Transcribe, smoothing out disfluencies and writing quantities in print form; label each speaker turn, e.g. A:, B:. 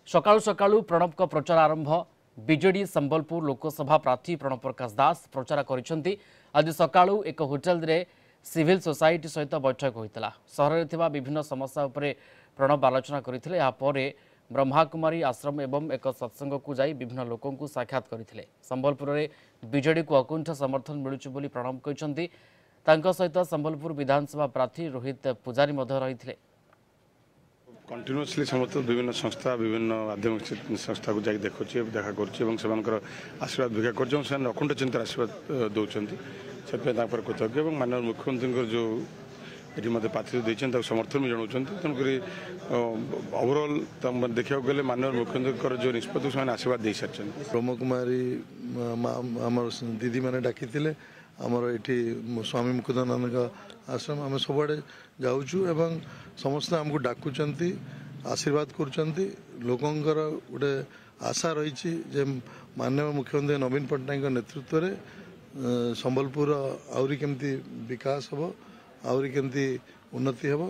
A: सकाळू सकाळू प्रणव प्रचार आरंभ बीजेडी संबलपुर लोकसभा प्रार्थी प्रणव प्रकाश दास प्रचार करिसेंती। आज सकाळू एक होटेल रे सिविल सोसाइटी सहित बैठक होइतला। शहर में विभिन्न समस्या उपरे प्रणव आलोचना करथिले। या परे ब्रह्माकुमारी आश्रम एवं एक सत्संग को जाई विभिन्न लोकों को साक्षात करथिले। संबलपुर रे बीजेडी को अकुंठ समर्थन मिलुछु बोली प्रणव कहिसेंती। तांको सहित संबलपुर विधानसभा प्रार्थी रोहित पुजारी मध्य रहिथिले।
B: कंटिन्यूअसली समस्त विभिन्न संस्था विभिन्न आध्यात्मिक संस्था को जाकि देखा कर आशीर्वाद भिक्षा कर अखंड चिंता आशीर्वाद दौरान से कृतज्ञ और माननीय मुख्यमंत्री जो ये मत पात्र देते समर्थन भी जनाऊँ। तेणुक ओवरऑल देखा गले माननीय मुख्यमंत्री जो निष्पत्ति से आशीर्वाद दे सारी।
C: ब्रह्मकुमारी आम दीदी मैंने डाकी आमर ये स्वामी मुकुंदानंद आश्रम आम सब जाऊँ एवं समस्त आमको डाकुचंती आशीर्वाद करुचंती। लोकंकर गोटे आशा रही माननीय मुख्यमंत्री नवीन पट्टनायक नेतृत्व में संबलपुर आहरी केमती विकास हम आहरी केमती उन्नति हम।